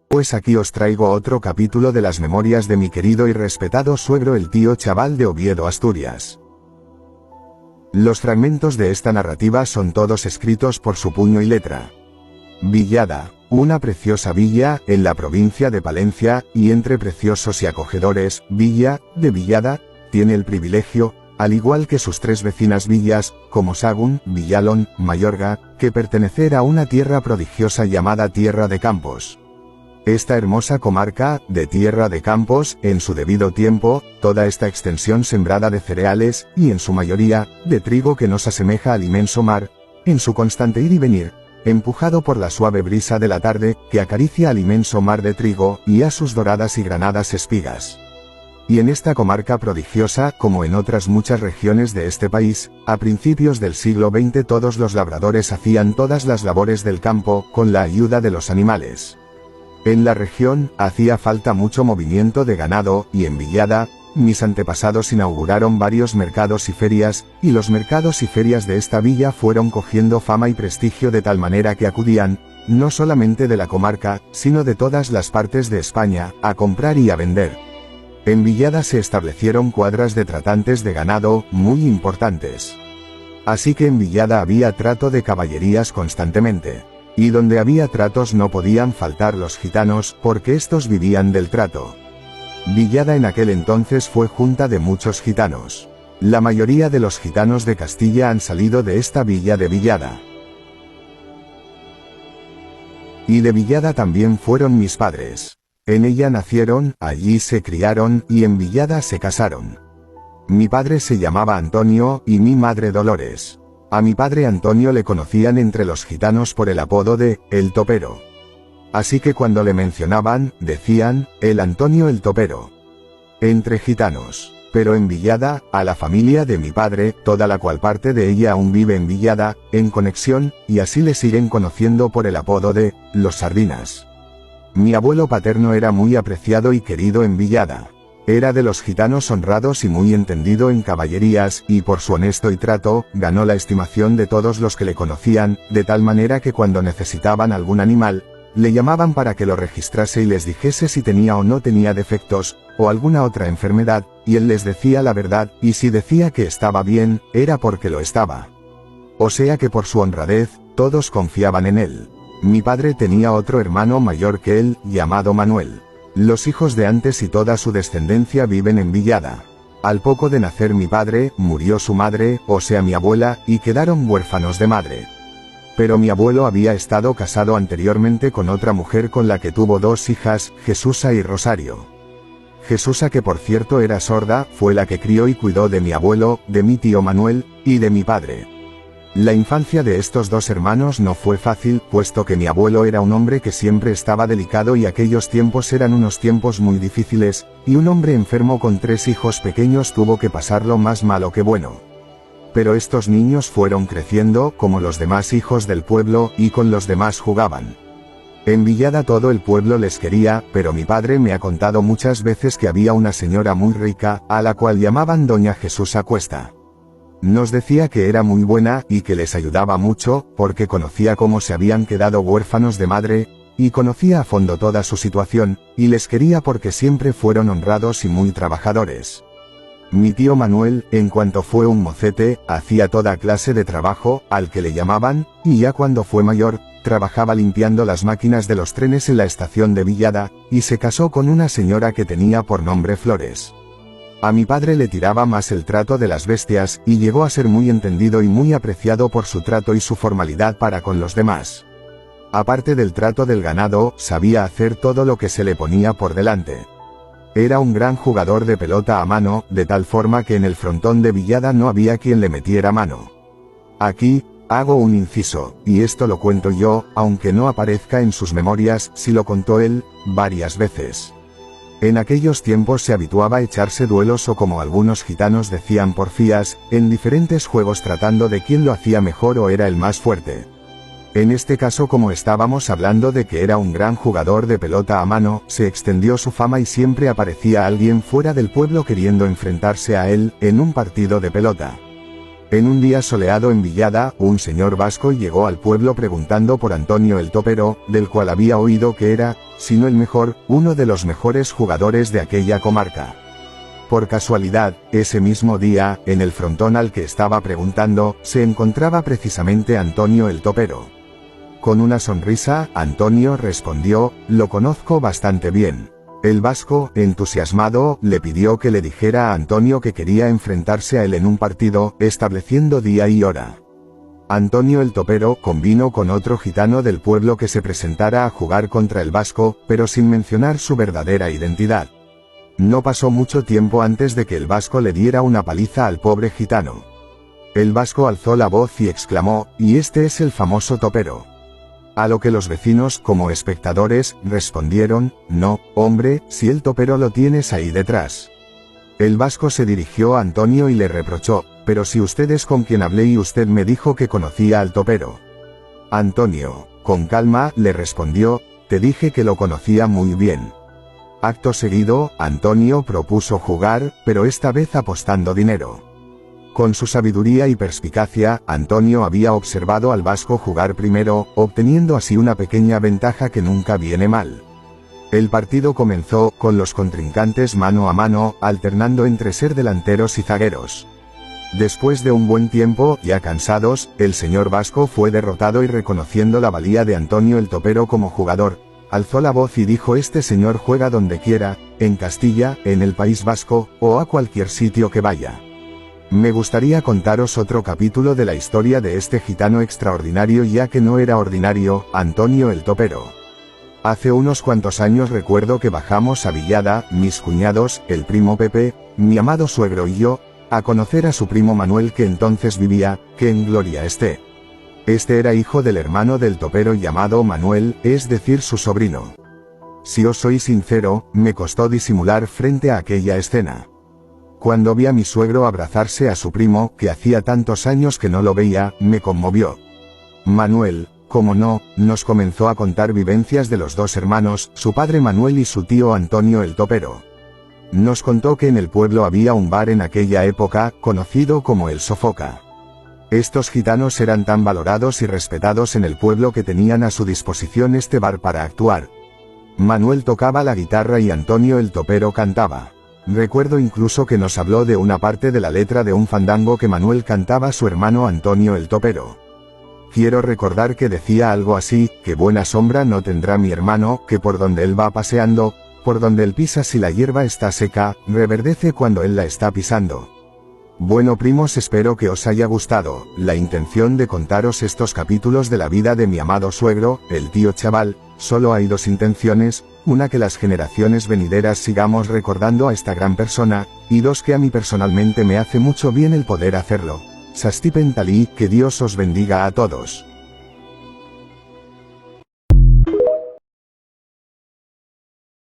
Pues aquí os traigo otro capítulo de las memorias de mi querido y respetado suegro el tío Chaval de Oviedo, Asturias. Los fragmentos de esta narrativa son todos escritos por su puño y letra. Villada, una preciosa villa en la provincia de Palencia, y entre preciosos y acogedores, Villa de Villada tiene el privilegio, al igual que sus tres vecinas villas, como Sagún, Villalón, Mayorga, que pertenecer a una tierra prodigiosa llamada Tierra de Campos. Esta hermosa comarca, de Tierra de Campos, en su debido tiempo, toda esta extensión sembrada de cereales, y en su mayoría, de trigo que nos asemeja al inmenso mar, en su constante ir y venir, empujado por la suave brisa de la tarde, que acaricia al inmenso mar de trigo, y a sus doradas y granadas espigas. Y en esta comarca prodigiosa, como en otras muchas regiones de este país, a principios del siglo XX todos los labradores hacían todas las labores del campo, con la ayuda de los animales. En la región, hacía falta mucho movimiento de ganado, y en Villada, mis antepasados inauguraron varios mercados y ferias, y los mercados y ferias de esta villa fueron cogiendo fama y prestigio de tal manera que acudían, no solamente de la comarca, sino de todas las partes de España, a comprar y a vender. En Villada se establecieron cuadras de tratantes de ganado, muy importantes. Así que en Villada había trato de caballerías constantemente. Y donde había tratos no podían faltar los gitanos, porque estos vivían del trato. Villada en aquel entonces fue junta de muchos gitanos. La mayoría de los gitanos de Castilla han salido de esta villa de Villada. Y de Villada también fueron mis padres. En ella nacieron, allí se criaron, y en Villada se casaron. Mi padre se llamaba Antonio, y mi madre Dolores. A mi padre Antonio le conocían entre los gitanos por el apodo de El Topero. Así que cuando le mencionaban, decían, el Antonio el Topero. Entre gitanos. Pero en Villada, a la familia de mi padre, toda la cual parte de ella aún vive en Villada, en conexión, y así le siguen conociendo por el apodo de Los Sardinas. Mi abuelo paterno era muy apreciado y querido en Villada. Era de los gitanos honrados y muy entendido en caballerías, y por su honesto y trato, ganó la estimación de todos los que le conocían, de tal manera que cuando necesitaban algún animal, le llamaban para que lo registrase y les dijese si tenía o no tenía defectos, o alguna otra enfermedad, y él les decía la verdad, y si decía que estaba bien, era porque lo estaba. O sea que por su honradez, todos confiaban en él. Mi padre tenía otro hermano mayor que él, llamado Manuel. Los hijos de antes y toda su descendencia viven en Villada. Al poco de nacer mi padre, murió su madre, o sea mi abuela, y quedaron huérfanos de madre. Pero mi abuelo había estado casado anteriormente con otra mujer con la que tuvo dos hijas, Jesusa y Rosario. Jesusa, que por cierto era sorda, fue la que crió y cuidó de mi abuelo, de mi tío Manuel, y de mi padre. La infancia de estos dos hermanos no fue fácil, puesto que mi abuelo era un hombre que siempre estaba delicado y aquellos tiempos eran unos tiempos muy difíciles, y un hombre enfermo con tres hijos pequeños tuvo que pasarlo más malo que bueno. Pero estos niños fueron creciendo, como los demás hijos del pueblo, y con los demás jugaban. En Villada todo el pueblo les quería, pero mi padre me ha contado muchas veces que había una señora muy rica, a la cual llamaban Doña Jesusa Cuesta. Nos decía que era muy buena, y que les ayudaba mucho, porque conocía cómo se habían quedado huérfanos de madre, y conocía a fondo toda su situación, y les quería porque siempre fueron honrados y muy trabajadores. Mi tío Manuel, en cuanto fue un mocete, hacía toda clase de trabajo, al que le llamaban, y ya cuando fue mayor, trabajaba limpiando las máquinas de los trenes en la estación de Villada, y se casó con una señora que tenía por nombre Flores. A mi padre le tiraba más el trato de las bestias, y llegó a ser muy entendido y muy apreciado por su trato y su formalidad para con los demás. Aparte del trato del ganado, sabía hacer todo lo que se le ponía por delante. Era un gran jugador de pelota a mano, de tal forma que en el frontón de Villada no había quien le metiera mano. Aquí, hago un inciso, y esto lo cuento yo, aunque no aparezca en sus memorias, si lo contó él, varias veces. En aquellos tiempos se habituaba a echarse duelos o, como algunos gitanos decían, porfías, en diferentes juegos tratando de quién lo hacía mejor o era el más fuerte. En este caso, como estábamos hablando de que era un gran jugador de pelota a mano, se extendió su fama y siempre aparecía alguien fuera del pueblo queriendo enfrentarse a él, en un partido de pelota. En un día soleado en Villada, un señor vasco llegó al pueblo preguntando por Antonio el Topero, del cual había oído que era sino el mejor, uno de los mejores jugadores de aquella comarca. Por casualidad, ese mismo día, en el frontón al que estaba preguntando, se encontraba precisamente Antonio el topero. Con una sonrisa, Antonio respondió: «Lo conozco bastante bien». El vasco, entusiasmado, le pidió que le dijera a Antonio que quería enfrentarse a él en un partido, estableciendo día y hora. Antonio el topero convino con otro gitano del pueblo que se presentara a jugar contra el vasco, pero sin mencionar su verdadera identidad. No pasó mucho tiempo antes de que el vasco le diera una paliza al pobre gitano. El vasco alzó la voz y exclamó: «¿Y este es el famoso topero?». A lo que los vecinos, como espectadores, respondieron: «No, hombre, si el topero lo tienes ahí detrás». El vasco se dirigió a Antonio y le reprochó: «Pero si usted es con quien hablé y usted me dijo que conocía al topero». Antonio, con calma, le respondió: «Te dije que lo conocía muy bien». Acto seguido, Antonio propuso jugar, pero esta vez apostando dinero. Con su sabiduría y perspicacia, Antonio había observado al vasco jugar primero, obteniendo así una pequeña ventaja que nunca viene mal. El partido comenzó, con los contrincantes mano a mano, alternando entre ser delanteros y zagueros. Después de un buen tiempo, ya cansados, el señor vasco fue derrotado y reconociendo la valía de Antonio el topero como jugador, alzó la voz y dijo: «Este señor juega donde quiera, en Castilla, en el País Vasco, o a cualquier sitio que vaya». Me gustaría contaros otro capítulo de la historia de este gitano extraordinario, ya que no era ordinario, Antonio el topero. Hace unos cuantos años recuerdo que bajamos a Villada, mis cuñados, el primo Pepe, mi amado suegro y yo, a conocer a su primo Manuel, que entonces vivía, que en gloria esté. Este era hijo del hermano del topero llamado Manuel, es decir, su sobrino. Si os soy sincero, me costó disimular frente a aquella escena. Cuando vi a mi suegro abrazarse a su primo, que hacía tantos años que no lo veía, me conmovió. Manuel, como no, nos comenzó a contar vivencias de los dos hermanos, su padre Manuel y su tío Antonio el topero. Nos contó que en el pueblo había un bar en aquella época, conocido como el Sofoca. Estos gitanos eran tan valorados y respetados en el pueblo que tenían a su disposición este bar para actuar. Manuel tocaba la guitarra y Antonio el topero cantaba. Recuerdo incluso que nos habló de una parte de la letra de un fandango que Manuel cantaba a su hermano Antonio el topero. Quiero recordar que decía algo así: «Que buena sombra no tendrá mi hermano, que por donde él va paseando, por donde él pisa si la hierba está seca, reverdece cuando él la está pisando». Bueno primos, espero que os haya gustado la intención de contaros estos capítulos de la vida de mi amado suegro, el tío Chaval. Solo hay dos intenciones: una, que las generaciones venideras sigamos recordando a esta gran persona, y dos, que a mí personalmente me hace mucho bien el poder hacerlo. Sastipen Talí, que Dios os bendiga a todos.